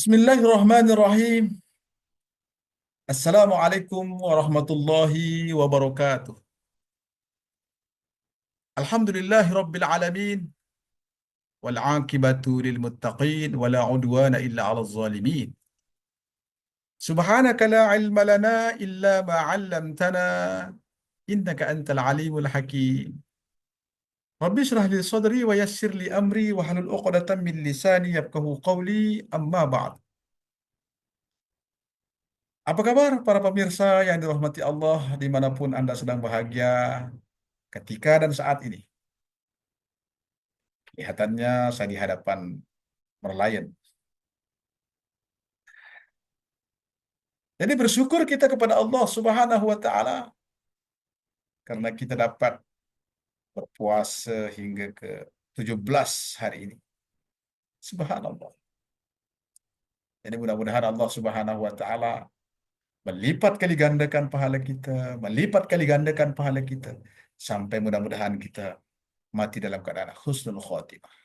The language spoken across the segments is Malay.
Bismillahirrahmanirrahim. Assalamualaikum warahmatullahi wabarakatuh. Alhamdulillahi rabbil alamin wal aqibatu lil muttaqin wala udwana illa 'alal zalimin. Subhanaka la ilma lana illa ma 'allamtana innaka antal alimul hakim. Rabbi shrah li sadri wa yassir li amri wa hlul 'uqdatam min lisani yafqahu qawli amma ba'd. Apa kabar para pemirsa yang dirahmati Allah dimanapun Anda sedang bahagia ketika dan saat ini? Kelihatannya saya di hadapan merlion. Jadi bersyukur kita kepada Allah Subhanahu wa taala karena kita dapat berpuasa hingga ke 17 hari ini. Subhanallah. Jadi mudah-mudahan Allah Subhanahu wa taala melipat kali gandakan pahala kita, melipat kali gandakan pahala kita sampai mudah-mudahan kita mati dalam keadaan husnul khotimah.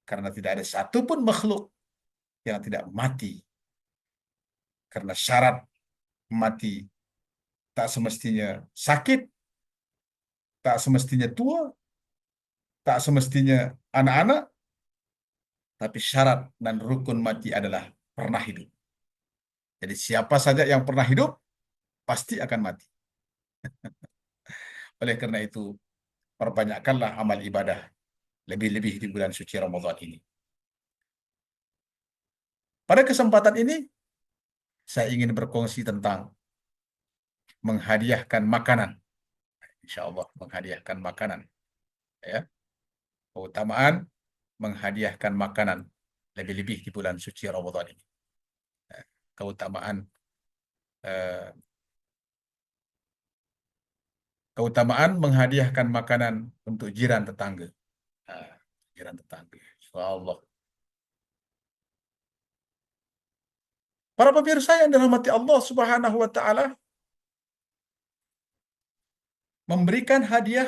Karena tidak ada satupun makhluk yang tidak mati. Karena syarat mati tak semestinya sakit, tak semestinya tua, tak semestinya anak-anak, tapi syarat dan rukun mati adalah pernah hidup. Jadi siapa saja yang pernah hidup, pasti akan mati. Oleh karena itu, perbanyakkanlah amal ibadah, lebih-lebih di bulan suci Ramadan ini. Pada kesempatan ini, saya ingin berkongsi tentang menghadiahkan makanan. Insya Allah, menghadiahkan makanan. Ya, keutamaan menghadiahkan makanan, lebih-lebih di bulan suci Ramadan ini. Keutamaan eh, keutamaan menghadiahkan makanan untuk jiran tetangga. Nah, jiran tetangga. Insya Allah. Para pemirsa yang dirahmati Allah Subhanahu wa taala, memberikan hadiah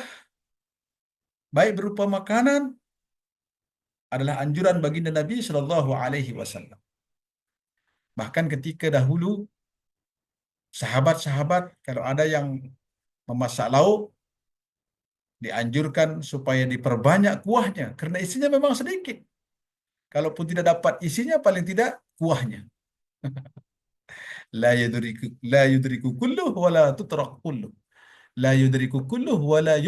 baik berupa makanan adalah anjuran baginda Nabi Shallallahu alaihi wasallam. Bahkan ketika dahulu sahabat-sahabat kalau ada yang memasak lauk dianjurkan supaya diperbanyak kuahnya karena isinya memang sedikit. Kalaupun tidak dapat isinya, paling tidak kuahnya. La yudriku kulluh wala tutrak kulluh. La yudriku kulluh wala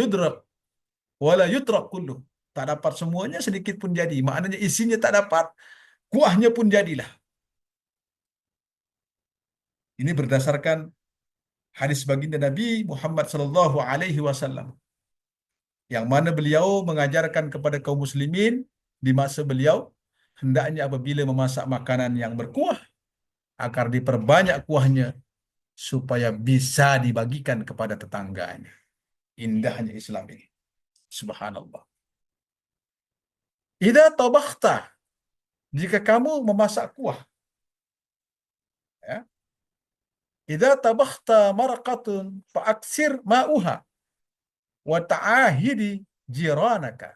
yutrak kulluh. Tak dapat semuanya, sedikit pun jadi. Maknanya isinya tak dapat, kuahnya pun jadilah. Ini berdasarkan hadis baginda Nabi Muhammad sallallahu alaihi wasallam yang mana beliau mengajarkan kepada kaum muslimin di masa beliau hendaknya apabila memasak makanan yang berkuah agar diperbanyak kuahnya supaya bisa dibagikan kepada tetangganya. Indahnya Islam ini. Subhanallah. Idza tabakhta, jika kamu memasak kuah, ya. Idza tabakhta marqatun fa'aksir ma'uha wa ta'ahidi jiranaka.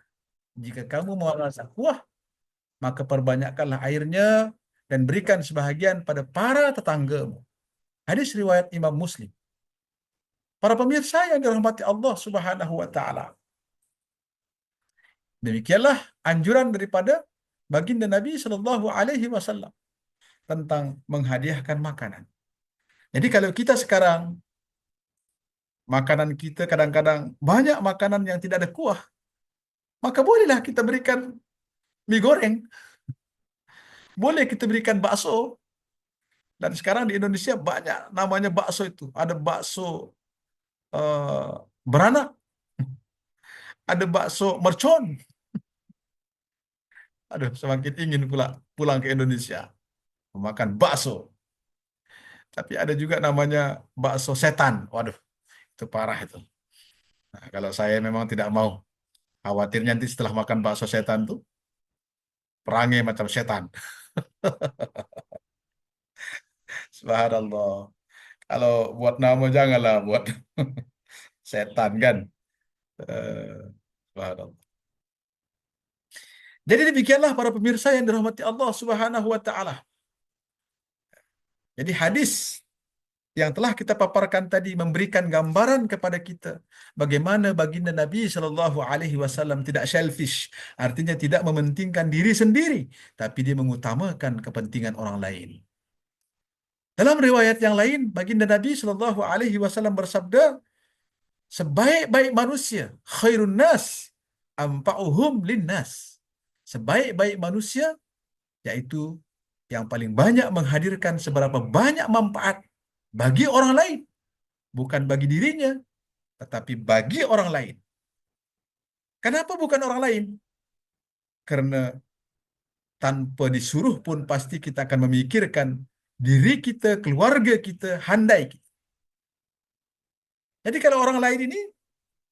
Jika kamu memasak kuah, maka perbanyakkanlah airnya dan berikan sebahagian pada para tetanggamu. Hadis riwayat Imam Muslim. Para pemirsa yang dirahmati Allah Subhanahu wa taala. Demikianlah anjuran daripada baginda Nabi Shallallahu alaihi wasallam tentang menghadiahkan makanan. Jadi kalau kita sekarang makanan kita kadang-kadang banyak makanan yang tidak ada kuah, maka bolehlah kita berikan mie goreng, boleh kita berikan bakso. Dan sekarang di Indonesia banyak namanya bakso itu. Ada bakso eh, beranak, ada bakso mercon. Aduh, semakin ingin pula pulang ke Indonesia memakan bakso. Tapi ada juga namanya bakso setan. Waduh, itu parah itu. Nah, kalau saya memang tidak mau. Khawatir nanti setelah makan bakso setan tuh, perangai macam setan. Subhanallah. Kalau buat nama janganlah buat setan kan. Eh, Subhanallah. Jadi demikianlah para pemirsa yang dirahmati Allah Subhanahu wa taala. Jadi hadis yang telah kita paparkan tadi memberikan gambaran kepada kita bagaimana baginda Nabi Shallallahu Alaihi Wasallam tidak selfish, artinya tidak mementingkan diri sendiri, tapi dia mengutamakan kepentingan orang lain. Dalam riwayat yang lain, baginda Nabi Shallallahu Alaihi Wasallam bersabda, sebaik-baik manusia, khairun nas, anfa'uhum linnas. Sebaik-baik manusia yaitu yang paling banyak menghadirkan seberapa banyak manfaat bagi orang lain, bukan bagi dirinya, tetapi bagi orang lain. Kenapa bukan orang lain? Karena tanpa disuruh pun pasti kita akan memikirkan diri kita, keluarga kita, handai kita. Jadi kalau orang lain ini,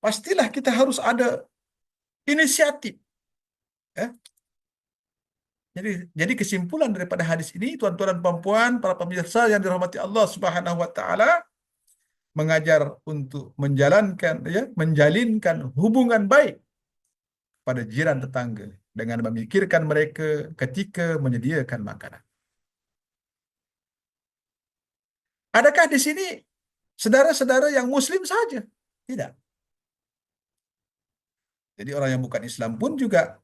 pastilah kita harus ada inisiatif. Ya. Jadi kesimpulan daripada hadis ini, tuan-tuan dan puan-puan, para pemirsa yang dirahmati Allah Subhanahu wa taala, mengajar untuk menjalinkan hubungan baik pada jiran tetangga dengan memikirkan mereka ketika menyediakan makanan. Adakah di sini saudara-saudara yang muslim saja? Tidak. Jadi orang yang bukan Islam pun juga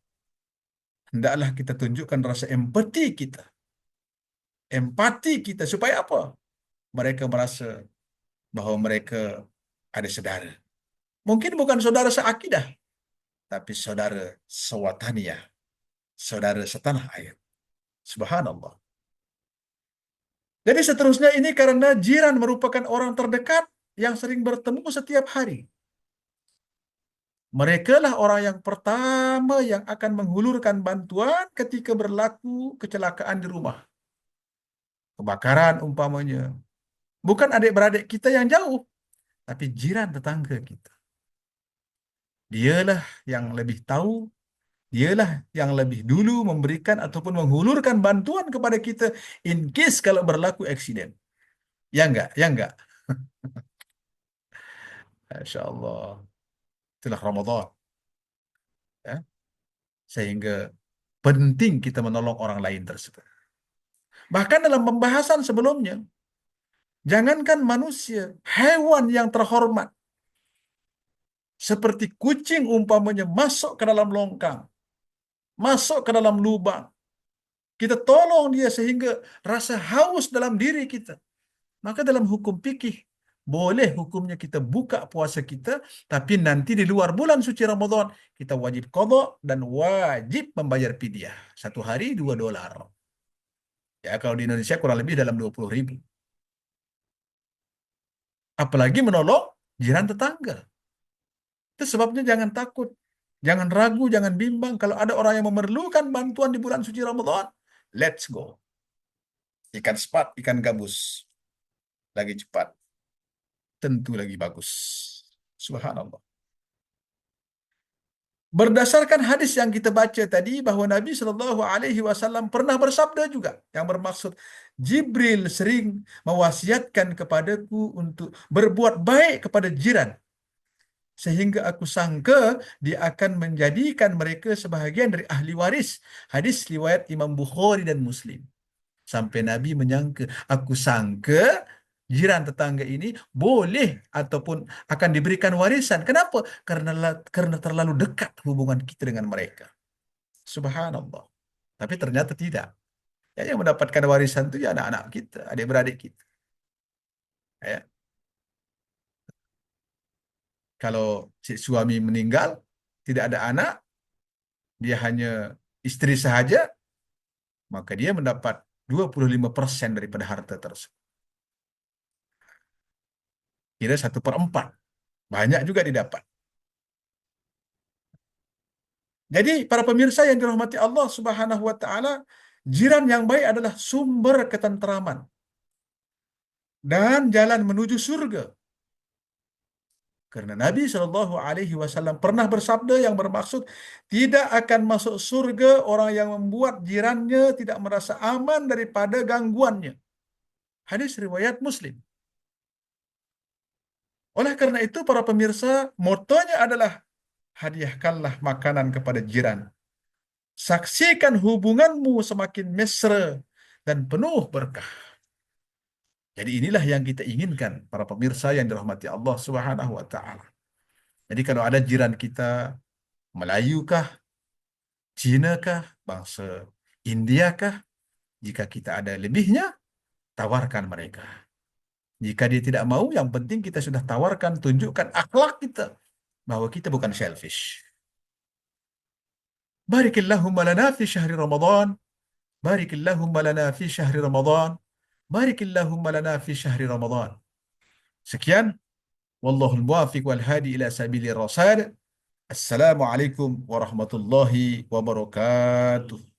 hendaklah kita tunjukkan rasa empati kita. Empati kita supaya apa? Mereka merasa bahwa mereka ada saudara. Mungkin bukan saudara seakidah, tapi saudara sewataniyah, saudara setanah air. Subhanallah. Jadi seterusnya ini karena jiran merupakan orang terdekat yang sering bertemu setiap hari. Mereka lah orang yang pertama yang akan menghulurkan bantuan ketika berlaku kecelakaan di rumah. Kebakaran umpamanya. Bukan adik-beradik kita yang jauh, tapi jiran tetangga kita. Dialah yang lebih tahu, dialah yang lebih dulu memberikan ataupun menghulurkan bantuan kepada kita in case kalau berlaku eksiden. Ya enggak? Ya enggak? Masya Allah. Itulah Ramadan. Ya. Sehingga penting kita menolong orang lain tersebut. Bahkan dalam pembahasan sebelumnya, jangankan manusia, hewan yang terhormat, seperti kucing umpamanya masuk ke dalam longkang, masuk ke dalam lubang, kita tolong dia sehingga rasa haus dalam diri kita. Maka dalam hukum fikih, boleh hukumnya kita buka puasa kita, tapi nanti di luar bulan suci Ramadan, kita wajib qadha dan wajib membayar fidyah. Satu hari $2. Ya, kalau di Indonesia kurang lebih dalam 20.000. Apalagi menolong jiran tetangga. Itu sebabnya jangan takut, jangan ragu, jangan bimbang. Kalau ada orang yang memerlukan bantuan di bulan suci Ramadan, let's go. Ikan sepat, ikan gabus. Lagi cepat, tentu lagi bagus. Subhanallah. Berdasarkan hadis yang kita baca tadi bahwa Nabi Shallallahu Alaihi Wasallam pernah bersabda juga yang bermaksud Jibril sering mewasiatkan kepadaku untuk berbuat baik kepada jiran sehingga aku sangka dia akan menjadikan mereka sebahagian dari ahli waris. Hadis riwayat Imam Bukhari dan Muslim. Sampai Nabi menyangka, aku sangka jiran tetangga ini boleh ataupun akan diberikan warisan. Kenapa? Karena terlalu dekat hubungan kita dengan mereka. Subhanallah. Tapi ternyata tidak. Ya, yang mendapatkan warisan itu ya anak-anak kita, adik-beradik kita. Ya. Kalau si suami meninggal, tidak ada anak, dia hanya istri sahaja, maka dia mendapat 25% daripada harta tersebut. Kira 1/4. Banyak juga didapat. Jadi para pemirsa yang dirahmati Allah Subhanahu wa taala, jiran yang baik adalah sumber ketenteraman dan jalan menuju surga. Karena Nabi Shallallahu Alaihi Wasallam pernah bersabda yang bermaksud tidak akan masuk surga orang yang membuat jirannya tidak merasa aman daripada gangguannya. Hadis riwayat Muslim. Oleh karena itu para pemirsa, motonya adalah hadiahkanlah makanan kepada jiran. Saksikan hubunganmu semakin mesra dan penuh berkah. Jadi inilah yang kita inginkan, para pemirsa yang dirahmati Allah Subhanahu wa taala. Jadi kalau ada jiran kita, Melayu kah, Cina kah, bangsa India kah, jika kita ada lebihnya, tawarkan mereka. Jika dia tidak mau, yang penting kita sudah tawarkan, tunjukkan akhlak kita bahwa kita bukan selfish. Barikillahumma lana fi syahri Ramadan, barikillahumma lana fi syahri Ramadan, barikillahumma lana fi syahri Ramadan. Sekian, wallahul muwafiq wal hadi ila sabilir rasyad. Assalamualaikum warahmatullahi wabarakatuh.